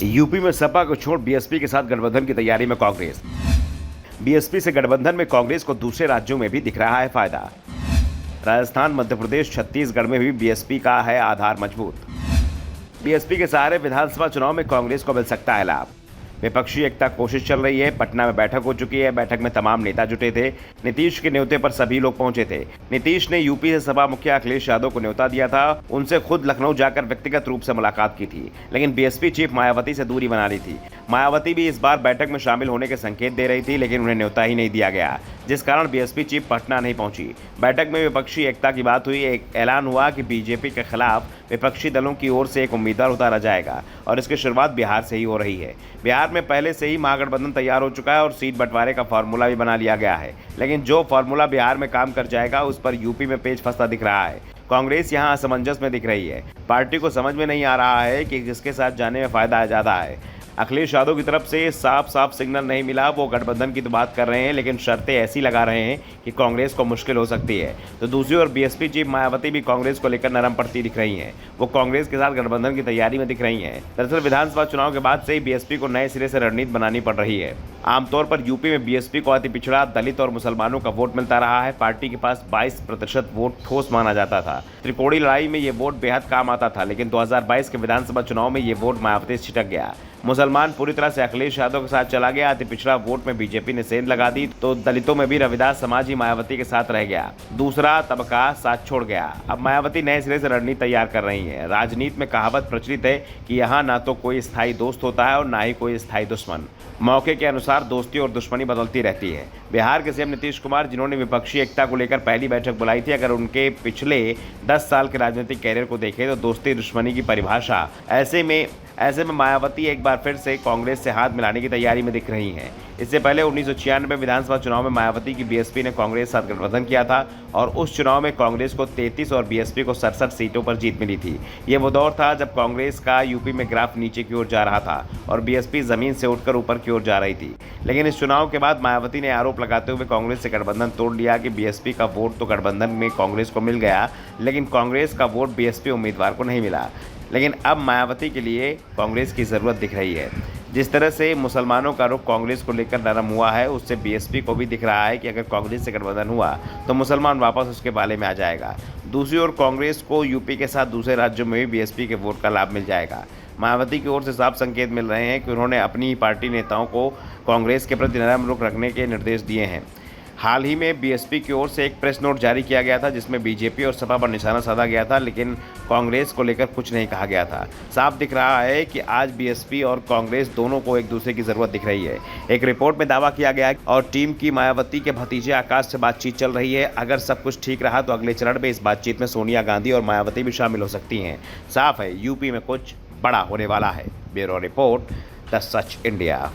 UP में सपा को छोड़ बीएसपी के साथ गठबंधन की तैयारी में कांग्रेस। बीएसपी से गठबंधन में कांग्रेस को दूसरे राज्यों में भी दिख रहा है फायदा। राजस्थान, मध्य प्रदेश, छत्तीसगढ़ में भी बीएसपी का है आधार मजबूत। बीएसपी के सहारे विधानसभा चुनाव में कांग्रेस को मिल सकता है लाभ। विपक्षी एकता कोशिश चल रही है। पटना में बैठक हो चुकी है। बैठक में तमाम नेता जुटे थे। नीतीश के न्योते पर सभी लोग पहुंचे थे। नीतीश ने यूपी से सपा मुखिया अखिलेश यादव को न्योता दिया था। उनसे खुद लखनऊ जाकर व्यक्तिगत रूप से मुलाकात की थी, लेकिन बीएसपी चीफ मायावती से दूरी बना ली थी। मायावती भी इस बार बैठक में शामिल होने के संकेत दे रही थी, लेकिन उन्हें न्योता ही नहीं दिया गया, जिस कारण बीएसपी चीफ पटना नहीं पहुंची। बैठक में विपक्षी एकता की बात हुई। एक ऐलान हुआ कि बीजेपी के खिलाफ विपक्षी दलों की ओर से एक उम्मीदवार उतारा जाएगा और इसकी शुरुआत बिहार से ही हो रही है। बिहार में पहले से ही महागठबंधन तैयार हो चुका है और सीट बंटवारे का फार्मूला भी बना लिया गया है, लेकिन जो फार्मूला बिहार में काम कर जाएगा उस पर यूपी में पेच फंसता दिख रहा है। कांग्रेस यहां असमंजस में दिख रही है। पार्टी को समझ में नहीं आ रहा है कि किसके साथ जाने में फायदा ज्यादा है। अखिलेश यादव की तरफ से साफ सिग्नल नहीं मिला। वो गठबंधन की तो बात कर रहे हैं, लेकिन शर्तें ऐसी लगा रहे हैं कि कांग्रेस को मुश्किल हो सकती है। तो दूसरी ओर बीएसपी चीफ मायावती भी कांग्रेस को लेकर नरम पड़ती दिख रही हैं। वो कांग्रेस के साथ गठबंधन की तैयारी में दिख रही हैं। दरअसल विधानसभा चुनाव के बाद से ही बीएसपी को नए सिरे से रणनीति बनानी पड़ रही है। आमतौर पर यूपी में बीएसपी को अति पिछड़ा, दलित और मुसलमानों का वोट मिलता रहा है। पार्टी के पास 22% वोट ठोस माना जाता था। त्रिकोणीय लड़ाई में ये वोट बेहद काम आता था, लेकिन 2022 के विधानसभा चुनाव में ये वोट मायावती से छिटक गया। मुसलमान पूरी तरह से अखिलेश यादव के साथ चला गया। अति पिछड़ा वोट में बीजेपी ने सेंध लगा दी, तो दलितों में भी रविदास समाज ही मायावती के साथ रह गया। दूसरा तबका साथ छोड़ गया। अब मायावती नए सिरे से रणनीति तैयार कर रही है। राजनीति में कहावत प्रचलित है कि यहाँ ना तो कोई स्थायी दोस्त होता है और ना ही कोई स्थायी दुश्मन। मौके के अनुसार दोस्ती और दुश्मनी बदलती रहती है। बिहार के सीएम नीतीश कुमार, जिन्होंने विपक्षी एकता को लेकर पहली बैठक बुलाई थी, अगर उनके पिछले 10 साल के राजनीतिक कैरियर को देखें तो दोस्ती दुश्मनी की परिभाषा ऐसे में मायावती एक बार फिर से कांग्रेस से हाथ मिलाने की तैयारी में दिख रही हैं। इससे पहले 1996 विधानसभा चुनाव में मायावती की बीएसपी ने कांग्रेस साथ गठबंधन किया था और उस चुनाव में कांग्रेस को 33 और बीएसपी को 67 सीटों पर जीत मिली थी। ये वो दौर था जब कांग्रेस का यूपी में ग्राफ नीचे की ओर जा रहा था और बीएसपी जमीन से उठकर ऊपर की ओर जा रही थी। लेकिन इस चुनाव के बाद मायावती ने आरोप लगाते हुए कांग्रेस से गठबंधन तोड़ लिया कि बीएसपी का वोट तो गठबंधन में कांग्रेस को मिल गया, लेकिन कांग्रेस का वोट बीएसपी उम्मीदवार को नहीं मिला। लेकिन अब मायावती के लिए कांग्रेस की ज़रूरत दिख रही है। जिस तरह से मुसलमानों का रुख कांग्रेस को लेकर नरम हुआ है, उससे बीएसपी को भी दिख रहा है कि अगर कांग्रेस से गठबंधन हुआ तो मुसलमान वापस उसके बाले में आ जाएगा। दूसरी ओर कांग्रेस को यूपी के साथ दूसरे राज्यों में भी बीएसपी के वोट का लाभ मिल जाएगा। मायावती की ओर से साफ संकेत मिल रहे हैं कि उन्होंने अपनी ही पार्टी नेताओं को कांग्रेस के प्रति नरम रुख रखने के निर्देश दिए हैं। हाल ही में बीएसपी की ओर से एक प्रेस नोट जारी किया गया था, जिसमें बीजेपी और सपा पर निशाना साधा गया था, लेकिन कांग्रेस को लेकर कुछ नहीं कहा गया था। साफ दिख रहा है कि आज बीएसपी और कांग्रेस दोनों को एक दूसरे की ज़रूरत दिख रही है। एक रिपोर्ट में दावा किया गया है और टीम की मायावती के भतीजे आकाश से बातचीत चल रही है। अगर सब कुछ ठीक रहा तो अगले चरण में इस बातचीत में सोनिया गांधी और मायावती भी शामिल हो सकती हैं। साफ है यूपी में कुछ बड़ा होने वाला है। Bureau report, the such India.